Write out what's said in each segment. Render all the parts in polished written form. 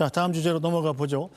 자, 다음 주제로 넘어가 보죠.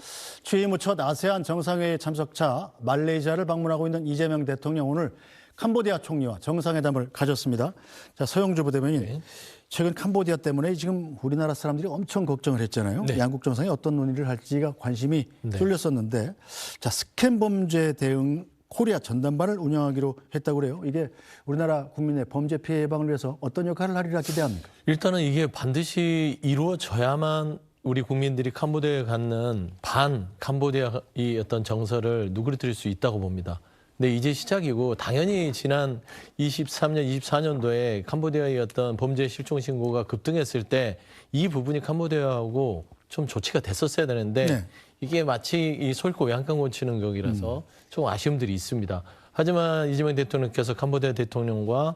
취임 후 첫 아세안 정상회의 참석차 말레이시아를 방문하고 있는 이재명 대통령 오늘 캄보디아 총리와 정상회담을 가졌습니다. 자, 서영주 부대변인, 네. 최근 캄보디아 때문에 지금 우리나라 사람들이 엄청 걱정을 했잖아요. 네. 양국 정상이 어떤 논의를 할지가 관심이 네. 쏠렸었는데, 자, 스캔 범죄 대응 코리아 전담반을 운영하기로 했다고 그래요. 이게 우리나라 국민의 범죄 피해 예방을 위해서 어떤 역할을 하리라 기대합니까? 일단은 이게 반드시 이루어져야만 우리 국민들이 캄보디아에 갖는 반 캄보디아의 어떤 정서를 누그러뜨릴 수 있다고 봅니다. 근데 이제 시작이고 당연히 지난 23년, 24년도에 캄보디아의 어떤 범죄 실종 신고가 급등했을 때 이 부분이 캄보디아하고 좀 조치가 됐었어야 되는데 네. 이게 마치 이 솔고 외양간 고치는 격이라서 좀 아쉬움들이 있습니다. 하지만 이재명 대통령께서 캄보디아 대통령과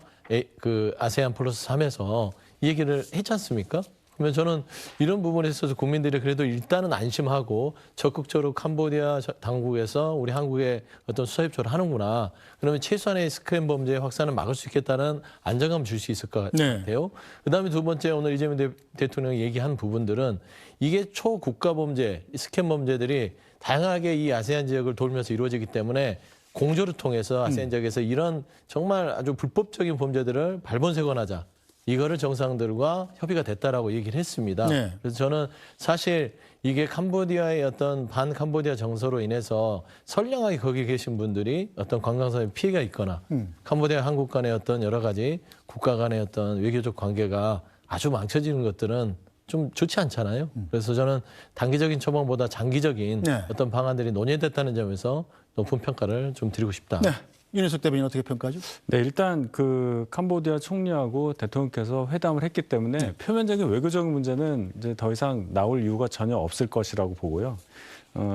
그 아세안 플러스 3에서 이 얘기를 했지 않습니까? 그러면 저는 이런 부분에 있어서 국민들이 그래도 일단은 안심하고 적극적으로 캄보디아 당국에서 우리 한국에 어떤 수사 협조를 하는구나. 그러면 최소한의 스크램 범죄 확산을 막을 수 있겠다는 안정감을 줄 수 있을 것 네. 같아요. 그다음에 두 번째 오늘 이재명 대통령이 얘기한 부분들은 이게 초국가 범죄, 스캠 범죄들이 다양하게 이 아세안 지역을 돌면서 이루어지기 때문에 공조를 통해서 아세안 지역에서 이런 정말 아주 불법적인 범죄들을 발본색원하자. 이거를 정상들과 협의가 됐다라고 얘기를 했습니다. 네. 그래서 저는 사실 이게 캄보디아의 어떤 반 캄보디아 정서로 인해서 선량하게 거기 계신 분들이 어떤 관광사에 피해가 있거나 캄보디아 한국 간의 어떤 여러 가지 국가 간의 어떤 외교적 관계가 아주 망쳐지는 것들은 좀 좋지 않잖아요. 그래서 저는 단기적인 처방보다 장기적인 네. 어떤 방안들이 논의됐다는 점에서 높은 평가를 좀 드리고 싶다. 네. 윤희석 대변인 어떻게 평가하죠? 네, 일단 그 캄보디아 총리하고 대통령께서 회담을 했기 때문에 표면적인 외교적인 문제는 이제 더 이상 나올 이유가 전혀 없을 것이라고 보고요.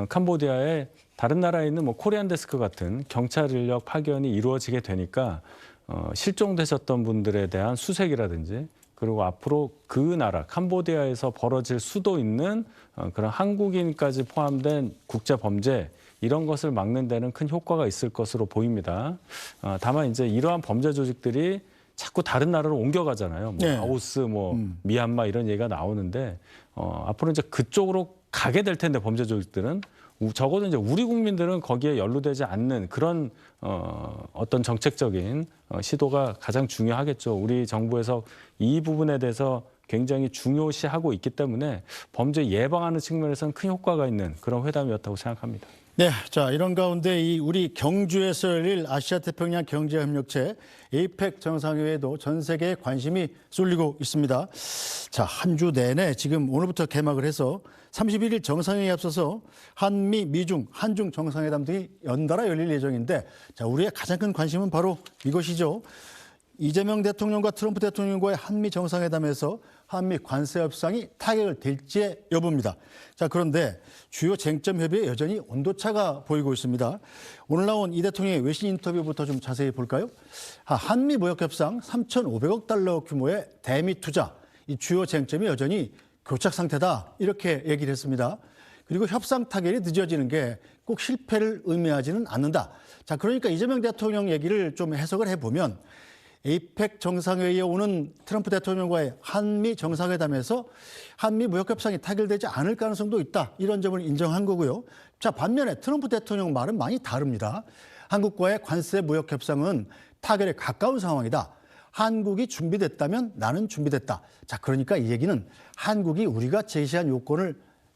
캄보디아에 다른 나라에 있는 뭐 코리안 데스크 같은 경찰 인력 파견이 이루어지게 되니까 실종되셨던 분들에 대한 수색이라든지 그리고 앞으로 그 나라 캄보디아에서 벌어질 수도 있는 그런 한국인까지 포함된 국제 범죄 이런 것을 막는 데는 큰 효과가 있을 것으로 보입니다. 다만 이제 이러한 범죄 조직들이 자꾸 다른 나라로 옮겨가잖아요. 뭐 네. 라오스, 뭐 미얀마 이런 얘기가 나오는데 앞으로 이제 그쪽으로 가게 될 텐데 범죄 조직들은 적어도 이제 우리 국민들은 거기에 연루되지 않는 그런 어떤 정책적인 시도가 가장 중요하겠죠. 우리 정부에서 이 부분에 대해서 굉장히 중요시하고 있기 때문에 범죄 예방하는 측면에서는 큰 효과가 있는 그런 회담이었다고 생각합니다. 네, 자 이런 가운데 이 우리 경주에서 열릴 아시아 태평양 경제협력체 에이펙 정상회의에도 전 세계에 관심이 쏠리고 있습니다. 자, 한 주 내내 지금 오늘부터 개막을 해서 31일 정상회의에 앞서서 한미, 미중, 한중 정상회담 등이 연달아 열릴 예정인데 자, 우리의 가장 큰 관심은 바로 이것이죠. 이재명 대통령과 트럼프 대통령과의 한미 정상회담에서 한미 관세 협상이 타결 될지의 여부입니다. 자, 그런데 주요 쟁점 협의에 여전히 온도차가 보이고 있습니다. 오늘 나온 이 대통령의 외신 인터뷰부터 좀 자세히 볼까요? 한미 무역 협상 3,500억 달러 규모의 대미 투자, 이 주요 쟁점이 여전히 교착 상태다 이렇게 얘기를 했습니다. 그리고 협상 타결이 늦어지는 게 꼭 실패를 의미하지는 않는다. 자, 그러니까 이재명 대통령 얘기를 좀 해석을 해보면 에이펙 정상회의에 오는 트럼프 대통령과의 한미 정상회담에서 한미 무역협상이 타결되지 않을 가능성도 있다. 이런 점을 인정한 거고요. 자, 반면에 트럼프 대통령 말은 많이 다릅니다. 한국과의 관세 무역협상은 타결에 가까운 상황이다. 한국이 준비됐다면 나는 준비됐다. 자, 그러니까 이 얘기는 한국이 우리가 제시한 요건을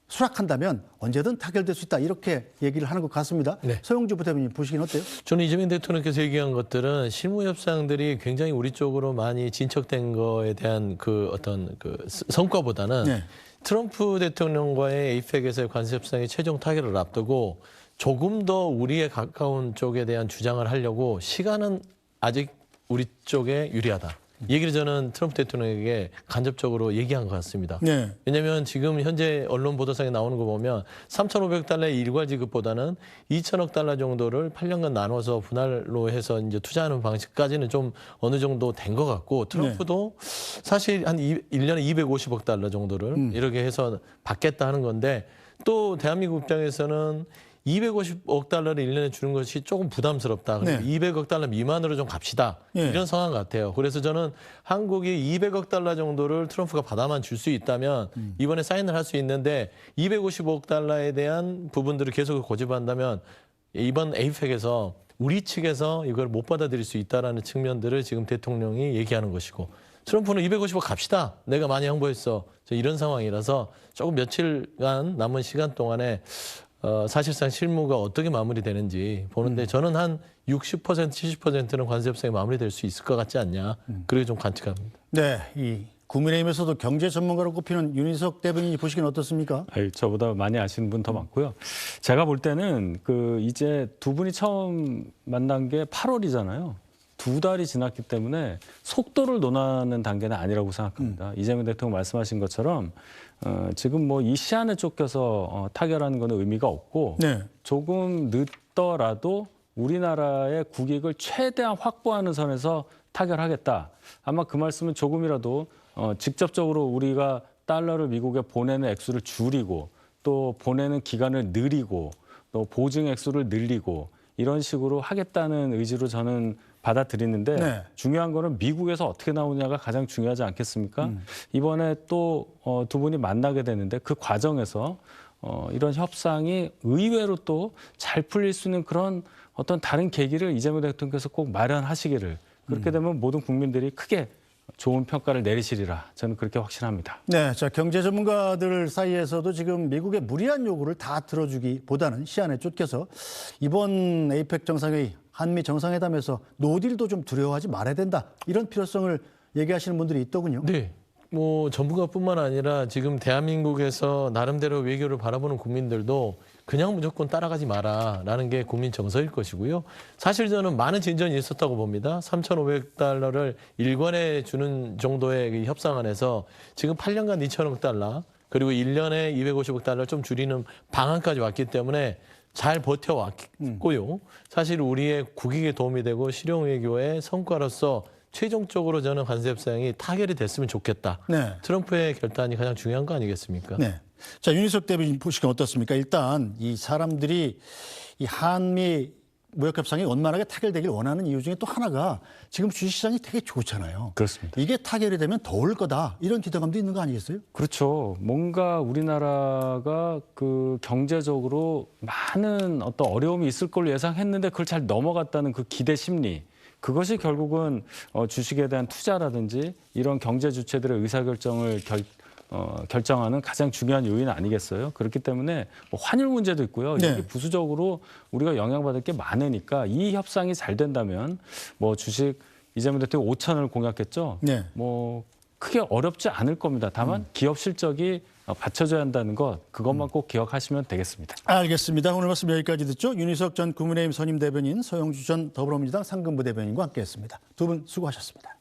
수락한다면 언제든 타결될 수 있다. 이렇게 얘기를 하는 것 같습니다. 네. 서영주 부대변인 보시기는 어때요? 저는 이재명 대통령께서 얘기한 것들은 실무 협상들이 굉장히 우리 쪽으로 많이 진척된 거에 대한 그 어떤 그 성과보다는 네. 트럼프 대통령과의 에이펙에서의 관세 협상의 최종 타결을 앞두고 조금 더 우리에 가까운 쪽에 대한 주장을 하려고 시간은 아직 우리 쪽에 유리하다. 이 얘기를 저는 트럼프 대통령에게 간접적으로 얘기한 것 같습니다. 네. 왜냐하면 지금 현재 언론 보도상에 나오는 거 보면 3,500달러의 일괄 지급보다는 2천억 달러 정도를 8년간 나눠서 분할로 해서 이제 투자하는 방식까지는 좀 어느 정도 된 것 같고 트럼프도 사실 한 1년에 250억 달러 정도를 이렇게 해서 받겠다 하는 건데 또 대한민국 입장에서는 250억 달러를 1년에 주는 것이 조금 부담스럽다. 그래서 네. 200억 달러 미만으로 좀 갑시다. 예. 이런 상황 같아요. 그래서 저는 한국이 200억 달러 정도를 트럼프가 받아만 줄 수 있다면 이번에 사인을 할 수 있는데 250억 달러에 대한 부분들을 계속 고집한다면 이번 에이펙에서 우리 측에서 이걸 못 받아들일 수 있다라는 측면들을 지금 대통령이 얘기하는 것이고 트럼프는 250억 갑시다. 내가 많이 양보했어. 이런 상황이라서 조금 며칠간 남은 시간 동안에 사실상 실무가 어떻게 마무리되는지 보는데 저는 한 60%, 70%는 관세 협상이 마무리될 수 있을 것 같지 않냐. 그렇게 좀 관측합니다. 네, 이 국민의힘에서도 경제 전문가로 꼽히는 윤희석 대변인이 보시기는 어떻습니까? 아유, 저보다 많이 아시는 분 더 많고요. 제가 볼 때는 이제 두 분이 처음 만난 게 8월이잖아요. 2달이 지났기 때문에 속도를 논하는 단계는 아니라고 생각합니다. 이재명 대통령 말씀하신 것처럼 지금 뭐 이 시한에 쫓겨서 타결하는 거는 의미가 없고 네. 조금 늦더라도 우리나라의 국익을 최대한 확보하는 선에서 타결하겠다. 아마 그 말씀은 조금이라도 직접적으로 우리가 달러를 미국에 보내는 액수를 줄이고 또 보내는 기간을 늘리고 또 보증 액수를 늘리고 이런 식으로 하겠다는 의지로 저는 받아들이는데 네. 중요한 거는 미국에서 어떻게 나오냐가 가장 중요하지 않겠습니까? 이번에 또 두 분이 만나게 되는데 그 과정에서 이런 협상이 의외로 또 잘 풀릴 수 있는 그런 어떤 다른 계기를 이재명 대통령께서 꼭 마련하시기를 그렇게 되면 모든 국민들이 크게 좋은 평가를 내리시리라 저는 그렇게 확신합니다. 네, 자 경제 전문가들 사이에서도 지금 미국의 무리한 요구를 다 들어주기보다는 시한에 쫓겨서 이번 에이펙 정상회의, 한미 정상회담에서 노딜도 좀 두려워하지 말아야 된다 이런 필요성을 얘기하시는 분들이 있더군요. 네. 뭐 전문가뿐만 아니라 지금 대한민국에서 나름대로 외교를 바라보는 국민들도 그냥 무조건 따라가지 마라라는 게 국민 정서일 것이고요. 사실 저는 많은 진전이 있었다고 봅니다. 3,500달러를 일관해 주는 정도의 그 협상안에서 지금 8년간 2,000억 달러 그리고 1년에 250억 달러를 좀 줄이는 방안까지 왔기 때문에 잘 버텨왔고요. 사실 우리의 국익에 도움이 되고 실용 외교의 성과로서 최종적으로 저는 관세 협상이 타결이 됐으면 좋겠다. 네. 트럼프의 결단이 가장 중요한 거 아니겠습니까? 네. 자, 윤희석 대변인 보시기는 어떻습니까? 일단 이 사람들이 이 한미 무역협상이 원만하게 타결되길 원하는 이유 중에 또 하나가 지금 주식시장이 되게 좋잖아요. 그렇습니다. 이게 타결이 되면 더 올 거다. 이런 기대감도 있는 거 아니겠어요? 그렇죠. 뭔가 우리나라가 경제적으로 많은 어떤 어려움이 있을 걸로 예상했는데 그걸 잘 넘어갔다는 그 기대 심리. 그것이 결국은 주식에 대한 투자라든지 이런 경제 주체들의 의사결정을 결정하는 가장 중요한 요인 아니겠어요? 그렇기 때문에 뭐 환율 문제도 있고요. 네. 이게 부수적으로 우리가 영향받을 게 많으니까 이 협상이 잘 된다면 뭐 주식 이재명 대통령 5천을 공약했죠. 네. 뭐 크게 어렵지 않을 겁니다. 다만 기업 실적이 받쳐줘야 한다는 것 그것만 꼭 기억하시면 되겠습니다. 알겠습니다. 오늘 말씀 여기까지 듣죠. 윤희석 전 국민의힘 선임 대변인, 서영주 전 더불어민주당 상근부 대변인과 함께했습니다. 두 분 수고하셨습니다.